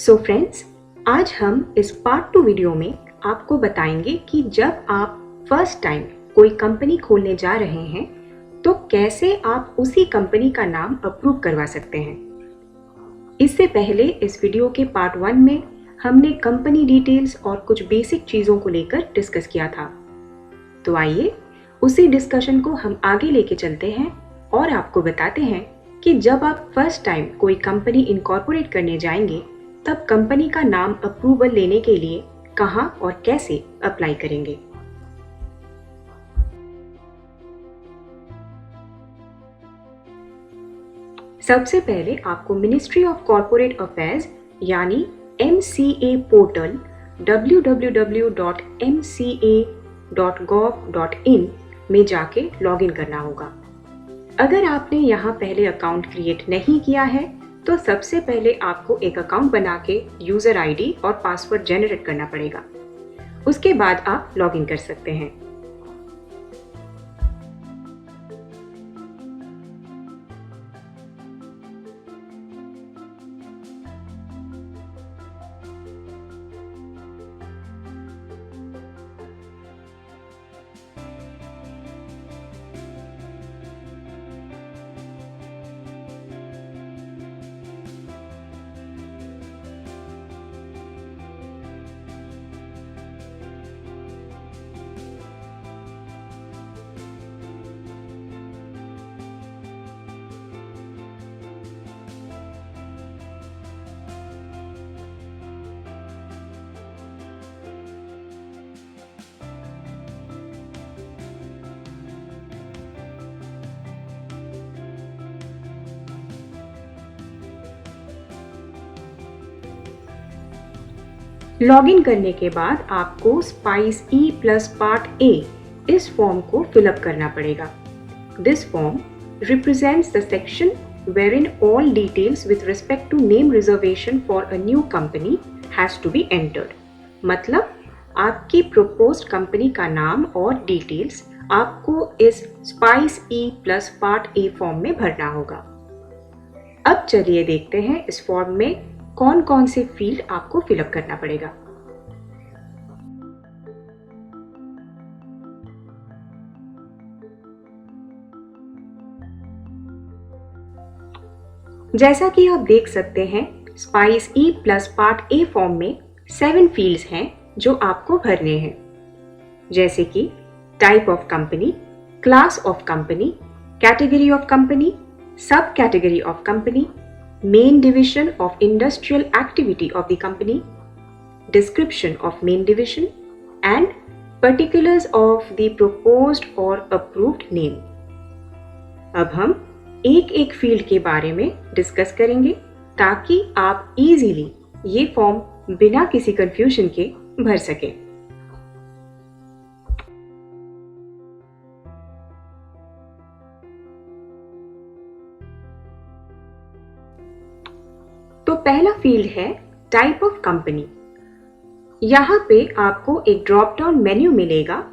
So friends, आज हम इस पार्ट 2 वीडियो में आपको बताएंगे कि जब आप फर्स्ट टाइम कोई कंपनी खोलने जा रहे हैं तो कैसे आप उसी कंपनी का नाम अप्रूव करवा सकते हैं। इससे पहले इस वीडियो के पार्ट 1 में हमने कंपनी डिटेल्स और कुछ बेसिक चीज़ों को लेकर डिस्कस किया था। तो आइए उसी डिस्कशन को हम आगे लेके चलते हैं और आपको बताते हैं कि जब आप फर्स्ट टाइम कोई कंपनी इनकॉर्पोरेट करने जाएंगे तब कंपनी का नाम अप्रूवल लेने के लिए कहां और कैसे अप्लाई करेंगे। सबसे पहले आपको मिनिस्ट्री ऑफ कॉर्पोरेट अफेयर्स यानी MCA पोर्टल www.mca.gov.in में जाके लॉगिन करना होगा। अगर आपने यहाँ पहले अकाउंट क्रिएट नहीं किया है तो सबसे पहले आपको एक अकाउंट बना के यूजर आईडी और पासवर्ड जनरेट करना पड़ेगा। उसके बाद आप लॉगिन कर सकते हैं। लॉगिन करने के बाद आपको spice E plus part A इस फॉर्म को फिलअप करना पड़ेगा। This form represents the section wherein all details with respect to name reservation for a new company has to be entered। मतलब आपकी proposed कंपनी का नाम और डिटेल्स आपको इस spice E plus part A form में भरना होगा। अब चलिए देखते हैं इस फॉर्म में कौन कौन से फील्ड आपको फिलअप करना पड़ेगा। जैसा कि आप देख सकते हैं, spice E plus part A form में 7 फील्ड्स हैं जो आपको भरने हैं, जैसे कि type of company, class of company, category of company, subcategory of company, main division of industrial activity of the company, description of main division and particulars of the proposed or approved name। अब हम एक एक field के बारे में discuss करेंगे ताकि आप इजीली ये फॉर्म बिना किसी कंफ्यूजन के भर सकें। तो पहला फील्ड है टाइप ऑफ कंपनी। यहाँ पे आपको एक ड्रॉप डाउन मेन्यू मिलेगा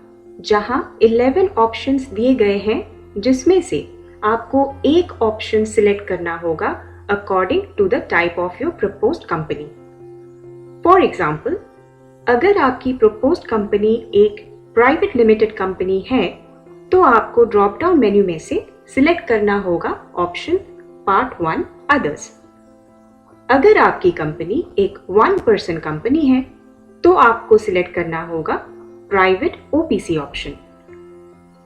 जहाँ 11 ऑप्शंस दिए गए हैं, जिसमें से आपको एक ऑप्शन सिलेक्ट करना होगा according to the type of your proposed company. For example, अगर आपकी प्रपोज्ड कंपनी एक प्राइवेट लिमिटेड कंपनी है तो आपको ड्रॉप डाउन मेन्यू में से सिलेक्ट करना होगा ऑप्शन पार्ट 1 अदर्स। अगर आपकी कंपनी एक 1 पर्सन कंपनी है तो आपको सिलेक्ट करना होगा प्राइवेट OPC ऑप्शन।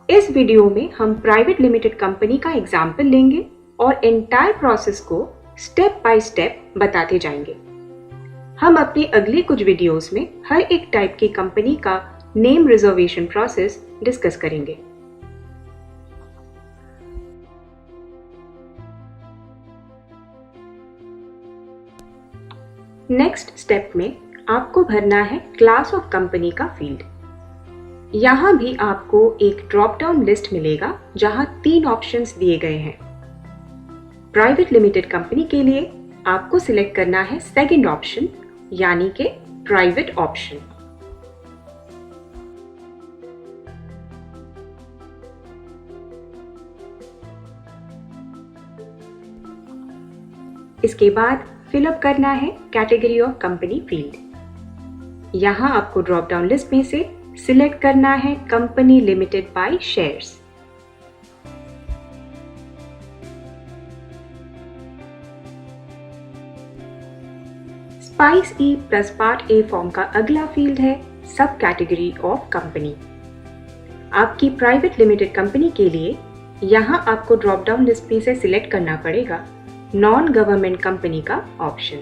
इस वीडियो में हम प्राइवेट लिमिटेड कंपनी का एग्जाम्पल लेंगे और एंटायर प्रोसेस को स्टेप बाय स्टेप बताते जाएंगे। हम अपने अगले कुछ वीडियोस में हर एक टाइप की कंपनी का नेम रिजर्वेशन प्रोसेस डिस्कस करेंगे। नेक्स्ट स्टेप में आपको भरना है क्लास ऑफ कंपनी का फील्ड। यहाँ भी आपको एक ड्रॉप डाउन लिस्ट मिलेगा जहाँ 3 ऑप्शंस दिए गए हैं। प्राइवेट लिमिटेड कंपनी के लिए आपको सिलेक्ट करना है सेकंड ऑप्शन यानी कि प्राइवेट ऑप्शन। इसके बाद फिलअप करना है कैटेगरी ऑफ कंपनी फील्ड। यहाँ आपको ड्रॉप डाउन लिस्ट में से सिलेक्ट करना है company limited by shares. Spice E plus part A form का अगला फील्ड है सब कैटेगरी ऑफ कंपनी। आपकी प्राइवेट लिमिटेड कंपनी के लिए यहाँ आपको ड्रॉप डाउन लिस्ट में से सिलेक्ट करना पड़ेगा नॉन गवर्नमेंट कंपनी का ऑप्शन।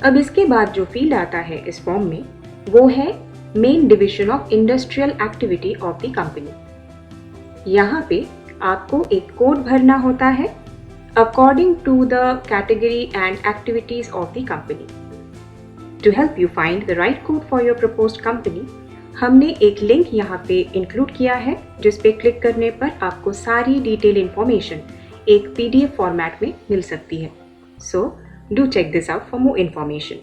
अब इसके बाद जो फील्ड आता है इस फॉर्म में वो है main division of industrial activity of the company. यहाँ पे आपको एक कोड भरना होता है according to the category and activities of the company. To help you find the right code for your proposed company, हमने एक लिंक यहाँ पे इंक्लूड किया है जिस पे क्लिक करने पर आपको सारी डिटेल इंफॉर्मेशन एक PDF फॉर्मेट में मिल सकती है। सो do check this out for more information.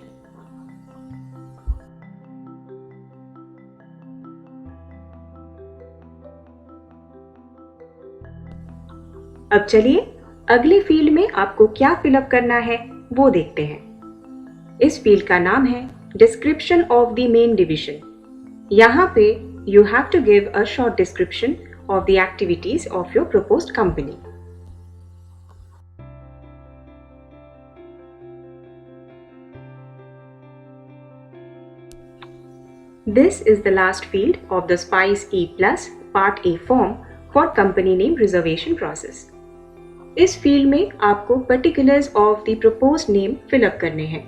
अब चलिए अगले फील्ड में आपको क्या फिलअप करना है वो देखते हैं। इस फील्ड का नाम है description of the main division. यहाँ पे you have to give a short description of the activities of your proposed company. This is the last field of the SPICE E Plus Part A form for company name reservation process. इस field में आपको particulars of the proposed name fill up करने हैं।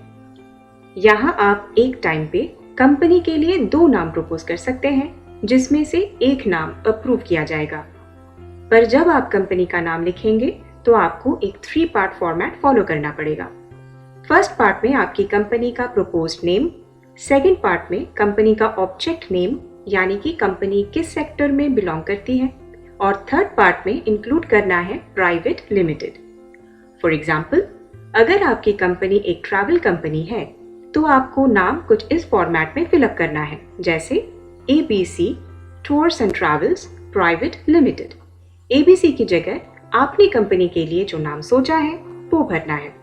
यहाँ आप एक time पे company के लिए 2 नाम प्रपोज कर सकते हैं जिसमें से एक नाम अप्रूव किया जाएगा। पर जब आप कंपनी का नाम लिखेंगे तो आपको एक 3 पार्ट फॉर्मेट फॉलो करना पड़ेगा। फर्स्ट पार्ट में आपकी कंपनी का प्रपोज्ड नेम, सेकेंड पार्ट में कंपनी का ऑब्जेक्ट नेम यानी कि कंपनी किस सेक्टर में बिलोंग करती है, और थर्ड पार्ट में इंक्लूड करना है प्राइवेट लिमिटेड। फॉर एग्जाम्पल, अगर आपकी कंपनी एक ट्रैवल कंपनी है तो आपको नाम कुछ इस फॉर्मेट में फिलअप करना है, जैसे ABC tours and travels private limited. ABC की जगह आपने कंपनी के लिए जो नाम सोचा है वो भरना है।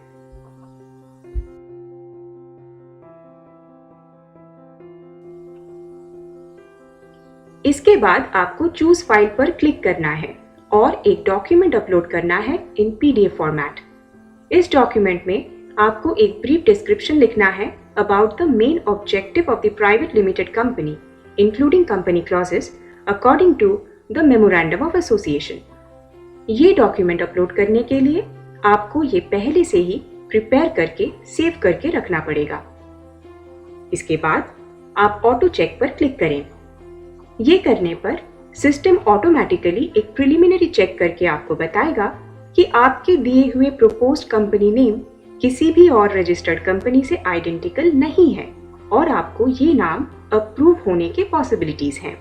इसके बाद आपको चूज फाइल पर क्लिक करना है और एक डॉक्यूमेंट अपलोड करना है इन PDF फॉर्मेट। इस डॉक्यूमेंट में आपको एक ब्रीफ डिस्क्रिप्शन लिखना है about the main objective of the private limited company including company clauses according to the memorandum of association. ये डॉक्यूमेंट अपलोड करने के लिए आपको ये पहले से ही प्रिपेयर करके सेव करके रखना पड़ेगा। इसके बाद आप ऑटो चेक पर क्लिक करें। ये करने पर सिस्टम ऑटोमेटिकली एक प्रिलिमिनरी चेक करके आपको बताएगा कि आपके दिए हुए प्रपोज्ड कंपनी नेम किसी भी और रजिस्टर्ड कंपनी से आइडेंटिकल नहीं है और आपको ये नाम अप्रूव होने के पॉसिबिलिटीज हैं।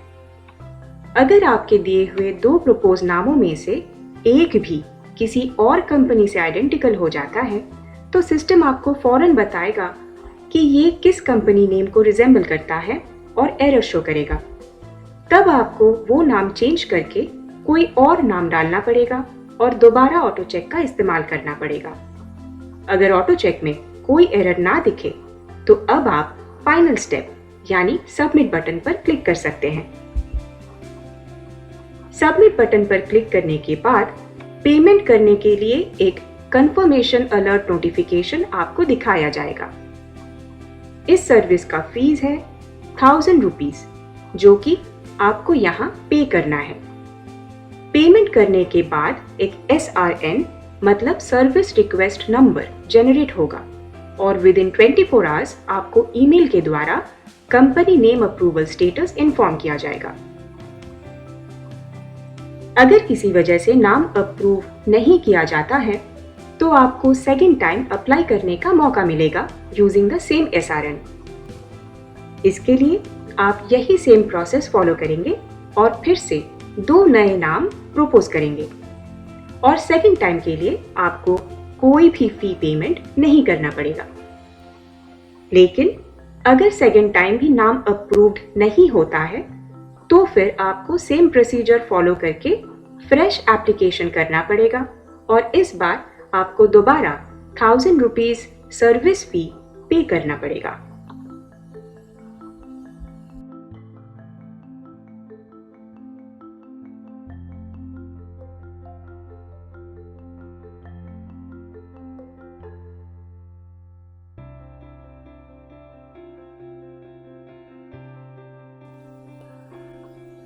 अगर आपके दिए हुए 2 प्रपोज नामों में से एक भी किसी और कंपनी से आइडेंटिकल हो जाता है तो सिस्टम आपको फौरन बताएगा कि ये किस कंपनी नेम को रिजेंबल करता है और एरर शो करेगा। तब आपको वो नाम चेंज करके कोई और नाम डालना पड़ेगा और दोबारा ऑटो चेक का इस्तेमाल करना पड़ेगा। अगर ऑटो चेक में कोई एरर ना दिखे तो अब आप फाइनल स्टेप यानी सबमिट बटन पर क्लिक कर सकते हैं। सबमिट बटन पर क्लिक करने के बाद पेमेंट करने के लिए एक कंफर्मेशन अलर्ट नोटिफिकेशन आपको दिखाया जाएगा। इस सर्विस का फीस है 1000 रुपीज जो कि आपको यहाँ पे करना है। पेमेंट करने के बाद एक SRN मतलब सर्विस रिक्वेस्ट नंबर जनरेट होगा और विद इन 24 आवर्स आपको ईमेल के द्वारा company name approval status inform किया जाएगा। अगर किसी वजह से नाम अप्रूव नहीं किया जाता है तो आपको सेकेंड टाइम अप्लाई करने का मौका मिलेगा यूजिंग द सेम SRN। इसके लिए आप यही सेम प्रोसेस फॉलो करेंगे और फिर से 2 नए नाम प्रपोज करेंगे और सेकेंड टाइम के लिए आपको कोई भी फी पेमेंट नहीं करना पड़ेगा। लेकिन अगर सेकेंड टाइम भी नाम अप्रूव्ड नहीं होता है तो फिर आपको सेम प्रोसीजर फॉलो करके फ्रेश एप्लीकेशन करना पड़ेगा और इस बार आपको दोबारा 1000 रुपीज सर्विस फी पे करना पड़ेगा।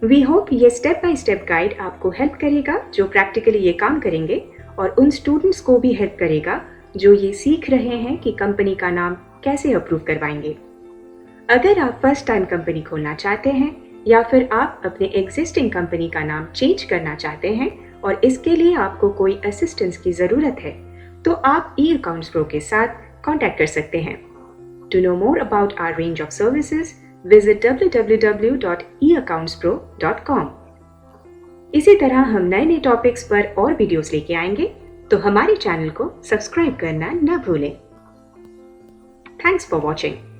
वी होप ये स्टेप बाय स्टेप गाइड आपको हेल्प करेगा जो प्रैक्टिकली ये काम करेंगे और उन स्टूडेंट्स को भी हेल्प करेगा जो ये सीख रहे हैं कि कंपनी का नाम कैसे अप्रूव करवाएंगे। अगर आप फर्स्ट टाइम कंपनी खोलना चाहते हैं या फिर आप अपने एग्जिस्टिंग कंपनी का नाम चेंज करना चाहते हैं और इसके लिए आपको कोई असिस्टेंस की ज़रूरत है तो आप ई अकाउंट्स प्रो के साथ कॉन्टैक्ट कर सकते हैं। To know more about our range of services visit www.eaccountspro.com। इसी तरह हम नए नए टॉपिक्स पर और वीडियोस लेके आएंगे, तो हमारे चैनल को सब्सक्राइब करना न भूलें। Thanks for watching.